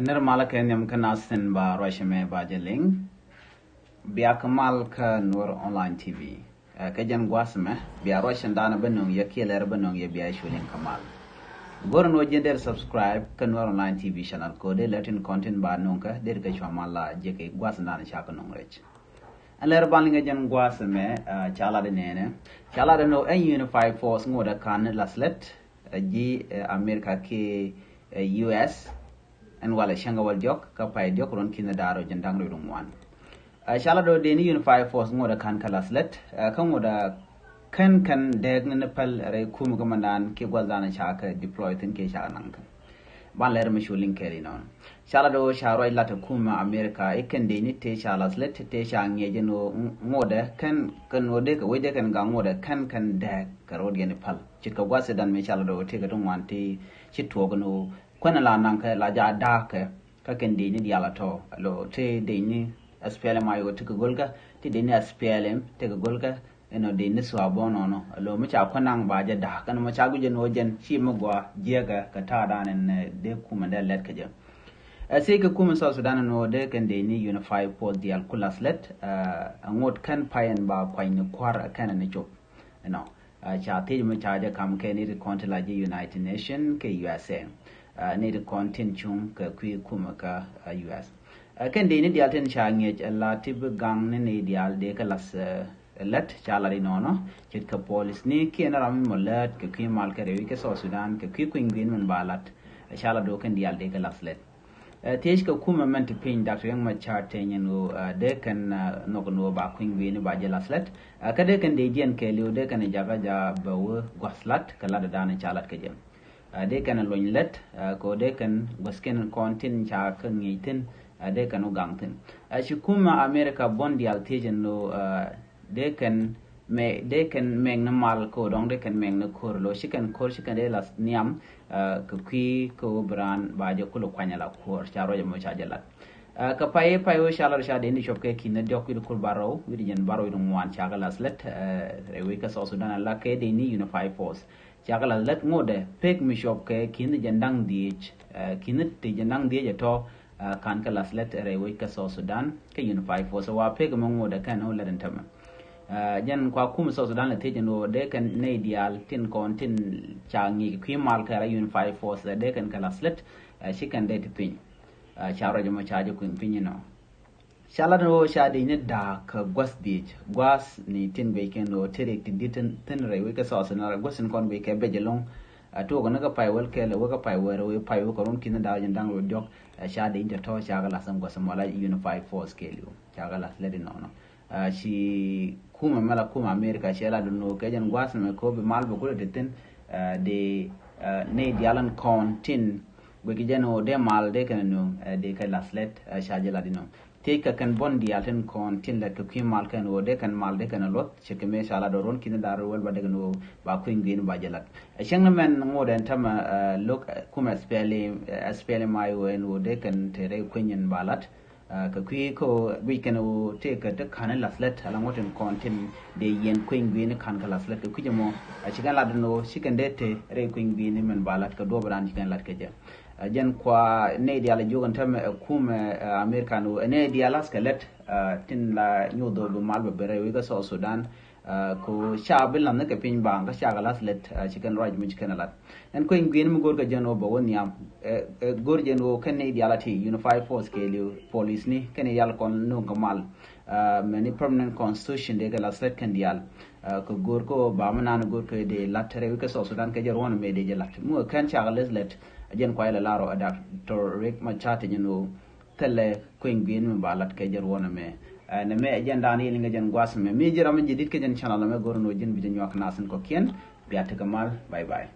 Ner malaken yam kanasin ba roshime ba jeling biya kamal ka Nuer online TV ka jan gwasme biya roshan dana benung ya kiler benung ya biya shulin kamal goron no jender subscribe ka Nuer online TV channel ko de latin content ba nunka der ka chamala jeke gwas dana chaka nung rech aler balinga jan gwasme chala de nene chala de no unify force ngoda kan laslet ji America ke US and wala shanga wal jok ka pay jok ron kina daro jandang do wan shala do de ni unify force ngoda kan kalaslet kan ngoda kan dääkni nepal re kum gamandan ke gwazana chaka deploy tin ke sha nan kan ban ler mi shulin keri non shala do sharo ilata kuma America iken de ni te shala slet te sha ngeje no ngoda kan wode ka wede kan ga ngoda kan dääk ka rod ge nepal chika gwase dan me shala do te ga don wanti chitwo no kwana la nanka la ja daka ka kendi ni diala to lo te de ni SPLM ayo te golga te de ni SPLM te golga eno de ni swabono no lo mu cha kwana ba ja da kan mu cha guje no jen chi mu gwa jega ka ta da ne de kuma da let ka je sai ka kuma South Sudan no de kendi ni unify pol dial kulaslet ngot kan payen ba kwai ni kwar kan ne chop no cha te mu cha ja kam ke ni kontela ji United Nation ke USA need content chung ka kwi kuma ka US kan de ni dial ten cha nge la tib gang ne dial de ka las let chala ri nono chit ka police ni ki na ram molat ka kwi mal ka rewi ka South Sudan ka kwi ngin man balat chala do kan dial de ka las let tej ka kuma man te pin Dr. Yang ma chart ten no de kan no ba kwi ngin ba je las let ka de kan de jen ke liu de kan jaga ja ba wo gwaslat ka la da na chalat ka jem de kan loin let ko de kan gosken kontin cha kan ngitin de kan ugangtin shi kuma America bondi altejen no de kan meng na mal ko dong de kan meng na kor lo shi kan de las niam ko kwi ko bran ba je ko lo kwanya la kor cha ro mo cha jalat ka paye o shala sha de ni shop ke kin de ko kul baro wi jen baro dum wan cha galas let rewi ka South Sudan la ke de ni unify force chakala let ngode pek mi shop ke kin jandang diich kin te jandang diich to kan ka laslet rewe ka South Sudan ke unify force wa pek mo ngode kan o ladan tama jan kwa kum South Sudan le te jeno de kan ne dial tin kon tin changi kwi mal ka unify force de kan ka laslet shi kan de tipin charo jamo chaje kun pinino shala no sha de ne da ka gwas ni tin be ken no tere tin rewe ka South Sudan gwasin kon be ke bejelong to go naga pai wel ke le ga pai wero we pai ko ron kin da jan dang ro jok sha de inta to sha ga lasam gwasam wala unify force ke liu sha ga las le no shi kuma mala kuma America shala do no ke jan gwas me ko be mal be ko de tin de ne dialan kon tin we ki jeno de mal de kan no de ka laslet sha jela dino te ka kan bondi alten kon tin la kwi mal kan o de kan mal de kan lot che ke me shala do ron kin da ro wel ba de no ba ku ngin ba jelat sheng men ngoden tama lok kuma spele mai wen o de kan te re kunyen balat ka kwi ko we kan o te ka de kan laslet ala ngoten kon tin de yen ku ngin kan ka laslet ku jemo chigan la no chikan de te re ku ngin men balat ka do bran chigan lat ka je jen kwa ne diala jogan tam kuma America no ne diala skelet tin la nyodo do malba bere wi ga South Sudan ko shabil lam ne ka pin bang ka shagalas let chicken right mi chicken lat en ko ngin mu gor ga jeno bo woniam gor jeno kan ne diala ti unify force ke liu police ni kan yal kon no gamal many permanent constitution de ga laslet kan dial ko gor ko ba manan gor ko de latere wi ka South Sudan ka jarwon me de lat mu kan shagalas let jen ko ila laro adak to rek ma chate nyino tele ko ngin me balat ke jar wona me ne me jen dani linga jen gwas me mi jira me jidit ke jen channel me gorno jen bi jen yok nasen ko kien biata kamal bye bye